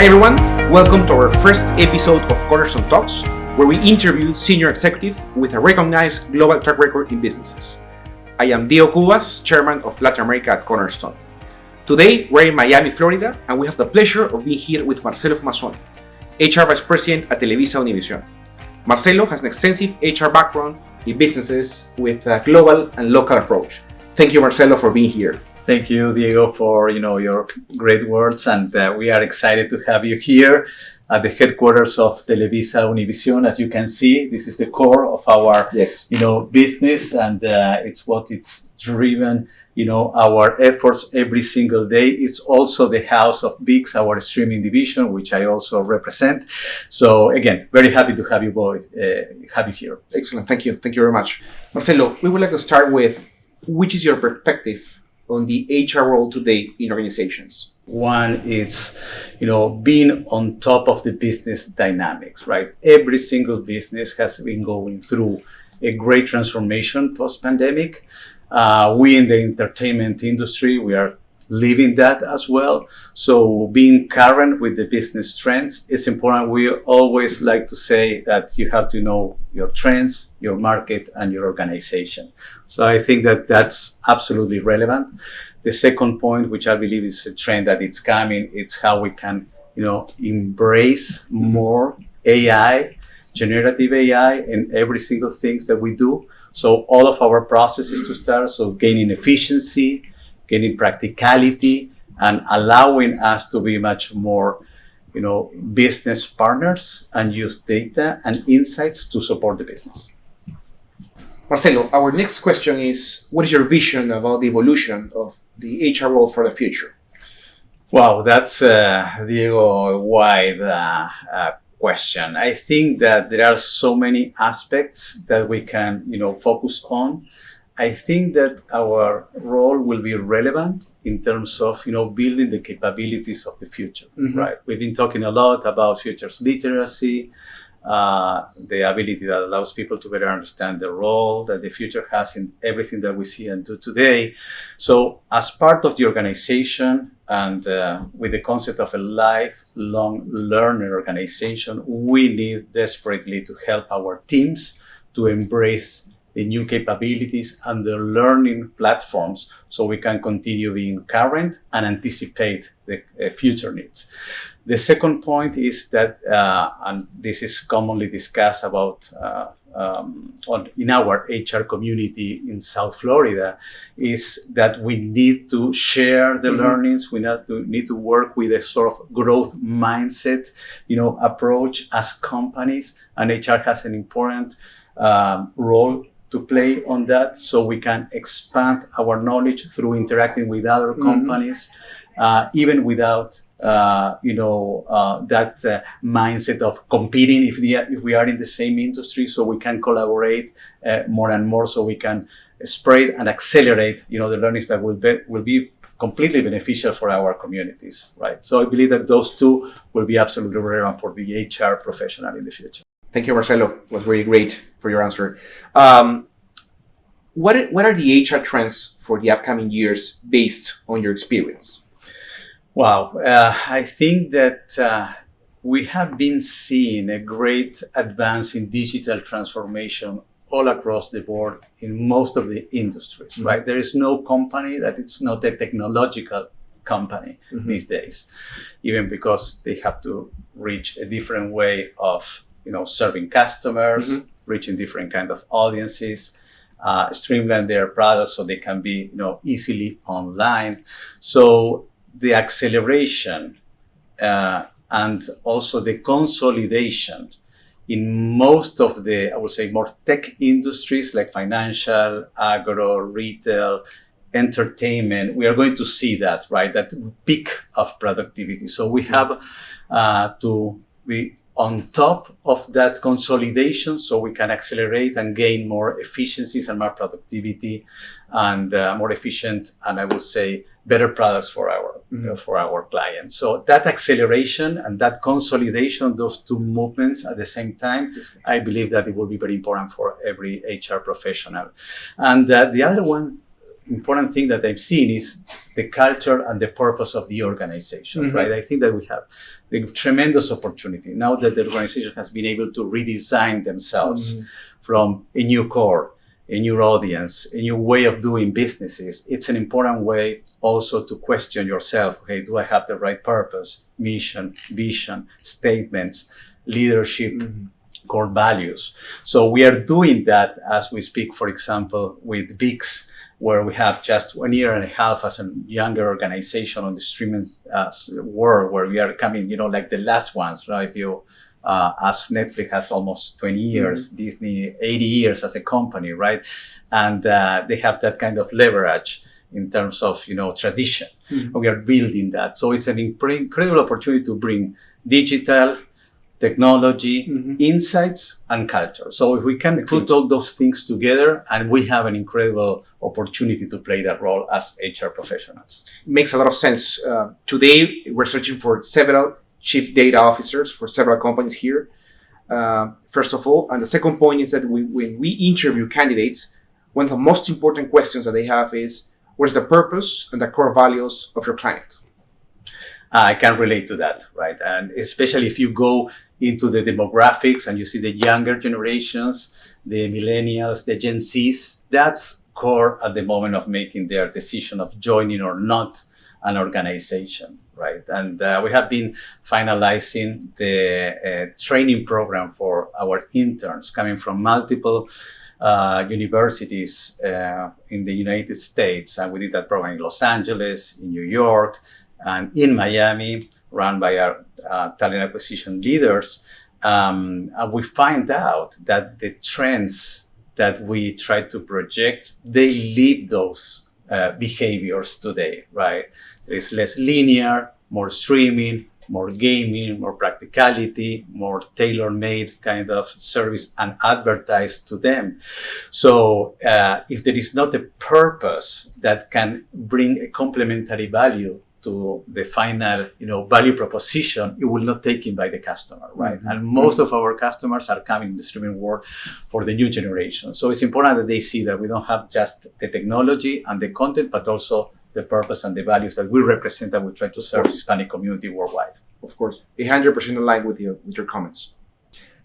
Hi everyone, welcome to our first episode of Cornerstone Talks, where we interview senior executives with a recognized global track record in businesses. I am Diego Cubas, Chairman of Latin America at Cornerstone. Today, we're in Miami, Florida, and we have the pleasure of being here with Marcelo Fumasoni, HR Vice President at Televisa Univision. Marcelo has an extensive HR background in businesses with a global and local approach. Thank you, Marcelo, for being here. Thank you, Diego, for your great words, and we are excited to have you here at the headquarters of Televisa Univision. As you can see, this is the core of our business, and it's driven our efforts every single day. It's also the house of ViX, our streaming division, which I also represent. So again, very happy to have you here. Excellent, thank you very much, Marcelo. We would like to start with which is your perspective on the HR role today in organizations? One is, being on top of the business dynamics, right? Every single business has been going through a great transformation post-pandemic. We in the entertainment industry, we are living that as well. So being current with the business trends, it's important. We always like to say that you have to know your trends, your market, and your organization. So I think that that's absolutely relevant. The second point, which I believe is a trend that it's coming, it's how we can, embrace more AI, generative AI in every single thing that we do. So all of our processes to start, so gaining efficiency, gaining practicality, and allowing us to be much more, business partners and use data and insights to support the business. Marcelo, our next question is, what is your vision about the evolution of the HR role for the future? Wow, that's, Diego, a wide question. I think that there are so many aspects that we can, focus on. I think that our role will be relevant in terms of, building the capabilities of the future, right? We've been talking a lot about futures literacy, the ability that allows people to better understand the role that the future has in everything that we see and do today. So as part of the organization and with the concept of a lifelong learner organization, we need desperately to help our teams to embrace the new capabilities and the learning platforms so we can continue being current and anticipate the future needs. The second point is that, and this is commonly discussed about in our HR community in South Florida, is that we need to share the learnings. We need to work with a sort of growth mindset, approach as companies, and HR has an important role to play on that, so we can expand our knowledge through interacting with other companies, even without that mindset of competing if we are in the same industry, so we can collaborate more and more, so we can spread and accelerate the learnings that will be completely beneficial for our communities, right? So I believe that those two will be absolutely relevant for the HR professional in the future. Thank you, Marcelo. It was really great for your answer. What are the HR trends for the upcoming years based on your experience? Wow. I think that we have been seeing a great advance in digital transformation all across the board in most of the industries, right? There is no company that it's not a technological company these days, even because they have to reach a different way of serving customers, reaching different kind of audiences, streamline their products so they can be, easily online. So the acceleration and also the consolidation in most of the, I would say, more tech industries like financial, agro, retail, entertainment, we are going to see that, right? That peak of productivity. So we have to be on top of that consolidation so we can accelerate and gain more efficiencies and more productivity and more efficient, and I would say better products for our clients. So that acceleration and that consolidation, those two movements at the same time, I believe that it will be very important for every HR professional. And the other one important thing that I've seen is the culture and the purpose of the organization, right? I think that we have a tremendous opportunity now that the organization has been able to redesign themselves from a new core, a new audience, a new way of doing businesses. It's an important way also to question yourself. Okay, do I have the right purpose, mission, vision, statements, leadership, core values? So we are doing that as we speak, for example, with VIX, where we have just 1.5 years as a younger organization on the streaming world, where we are coming, like the last ones, right? If you as Netflix has almost 20 years, Disney 80 years as a company, right? And they have that kind of leverage in terms of, tradition. We are building that. So it's an incredible opportunity to bring digital, technology, insights, and culture. So if we can put all those things together, and we have an incredible opportunity to play that role as HR professionals. Makes a lot of sense. Today, we're searching for several chief data officers for several companies here, first of all. And the second point is that when we interview candidates, one of the most important questions that they have is, what is the purpose and the core values of your client? I can relate to that, right? And especially if you go into the demographics and you see the younger generations, the millennials, the Gen Zs, that's core at the moment of making their decision of joining or not an organization, right? And we have been finalizing the training program for our interns coming from multiple universities in the United States. And we did that program in Los Angeles, in New York, and in Miami, run by our talent acquisition leaders. And we find out that the trends that we try to project, they live those behaviors today, right? There's less linear, more streaming, more gaming, more practicality, more tailor-made kind of service and advertised to them. So if there is not a purpose that can bring a complementary value to the final, value proposition, it will not take in by the customer, right? And most of our customers are coming in the streaming world for the new generation. So it's important that they see that we don't have just the technology and the content, but also the purpose and the values that we represent and we try to serve the Hispanic community worldwide. Of course, 100% aligned with your comments.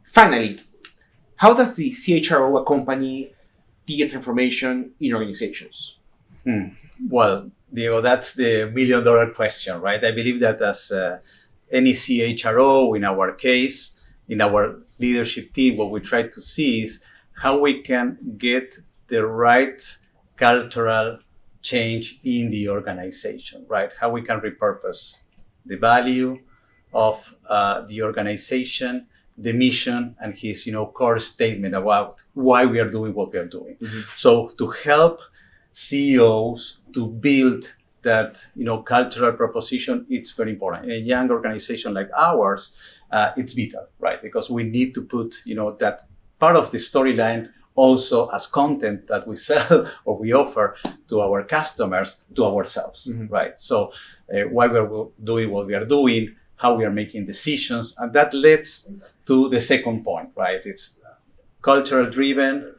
Finally, how does the CHRO accompany digital transformation in organizations? Well, Diego, that's the $1 million question, right? I believe that as any CHRO, in our case, in our leadership team, what we try to see is how we can get the right cultural change in the organization, right? How we can repurpose the value of the organization, the mission, and his, core statement about why we are doing what we are doing. So to help CEOs to build that, cultural proposition, it's very important. In a young organization like ours, it's vital, right? Because we need to put, that part of the storyline also as content that we sell or we offer to our customers, to ourselves, right? So why we're doing what we are doing, how we are making decisions, and that leads to the second point, right? It's cultural driven,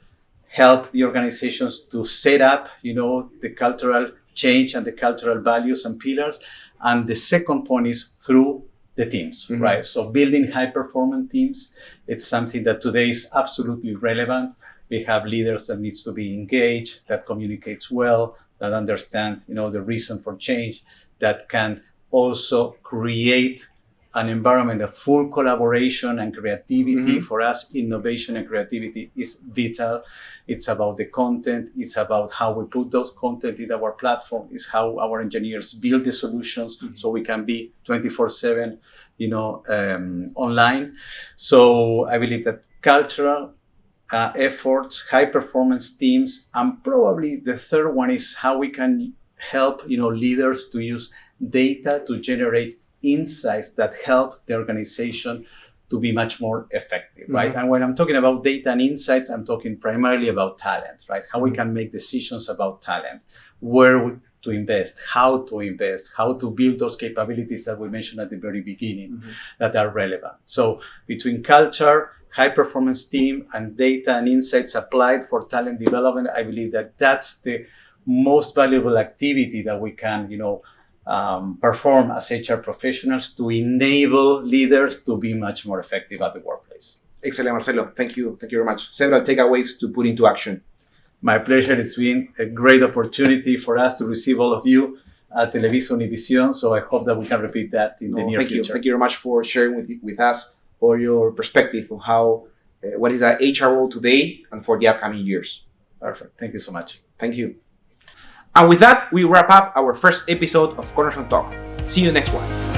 help the organizations to set up, the cultural change and the cultural values and pillars. And the second point is through the teams, right? So building high-performance teams, it's something that today is absolutely relevant. We have leaders that needs to be engaged, that communicates well, that understand, the reason for change, that can also create an environment of full collaboration and creativity. For us, innovation and creativity is vital. It's about the content. It's about how we put those content in our platform. It's how our engineers build the solutions so we can be 24/7, online. So I believe that cultural efforts, high performance teams, and probably the third one is how we can help, leaders to use data to generate insights that help the organization to be much more effective, right? And when I'm talking about data and insights, I'm talking primarily about talent, right? How we can make decisions about talent, where to invest, how to build those capabilities that we mentioned at the very beginning that are relevant. So between culture, high performance team, and data and insights applied for talent development, I believe that that's the most valuable activity that we can, perform as HR professionals to enable leaders to be much more effective at the workplace. Excellent, Marcelo. Thank you. Thank you very much. Several takeaways to put into action. My pleasure. It's been a great opportunity for us to receive all of you at Televisa Univision. So I hope that we can repeat that in the near future. Thank you very much for sharing with us all your perspective on how, what is the HR role today and for the upcoming years. Perfect. Thank you so much. Thank you. And with that, we wrap up our first episode of Cornerstone Talk. See you next one.